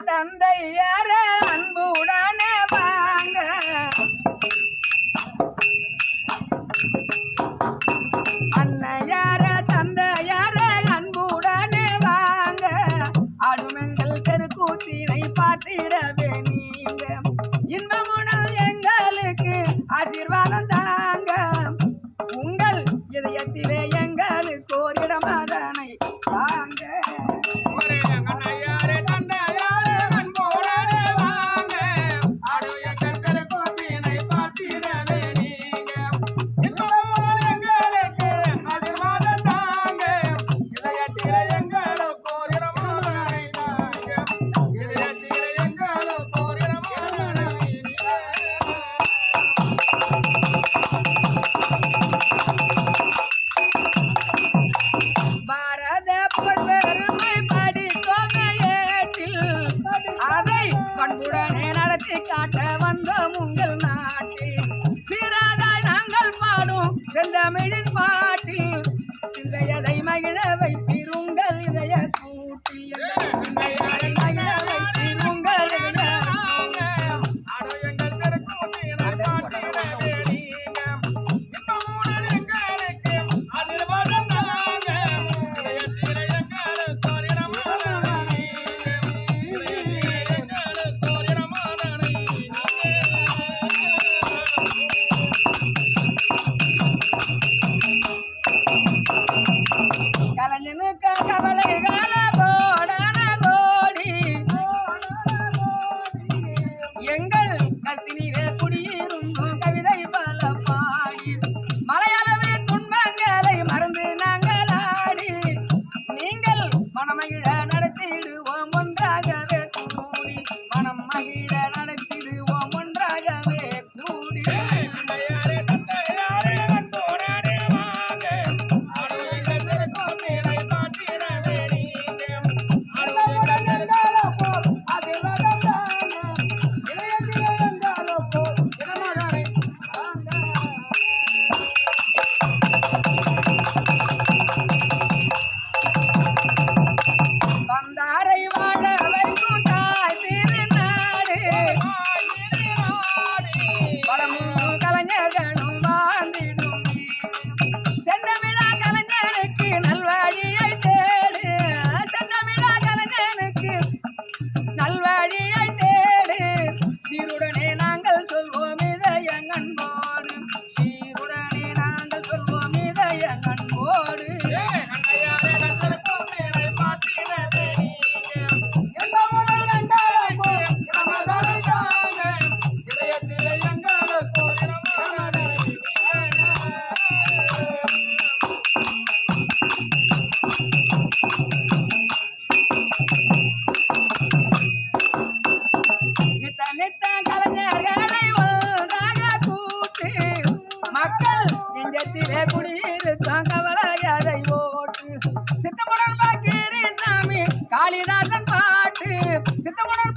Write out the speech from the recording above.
தந்தையார அன்புடனே வாங்க அன்னையார தந்தையார அன்புடனே வாங்க அடுமெங்கள் தெருக்கூத்தினை பார்த்திடவே நீங்க இன்பமுடன் எங்களுக்கு ஆசீர்வாதம் தாங்க உங்கள் இதயத்திலே எங்களுக்கு ஓரிடம் அதனை தாங்க பண்புடனே நடத்தி காட்ட வந்த உங்கள் நாட்டில் சீராதாய் நாங்கள் பாடும் செந்தமிழின் பாட்டில் சிந்தையதை மகிழ வைத்திருங்கள் இதய கூட்டில் மகிழ வைத்திருங்கள் எங்கள் கத்தினிலே குடியிருந்தும் கவிதை பல பாடி மலையளவு துன்பங்களை மறந்து நாங்கள் ஆடி நீங்கள் மனமகிழ நடத்திடுவோம் ஒன்றாகவே கூடி மனம் மகிழ நடத்திடுவோம் ஒன்றாகவே கூடி நல்வழியை தேடு சீருடனே நாங்கள் சொல்வோம் இதயங்கன்போடு சீருடனே நாங்கள் சொல்வோம் இதயங்கன்போடு நெஞ்சத்திலே குடியிருத்தான் கவலையதை ஓட்டு சித்தமுடன் பாக்கீரி சாமி காளிதாசன் பாட்டு சித்தமுடன்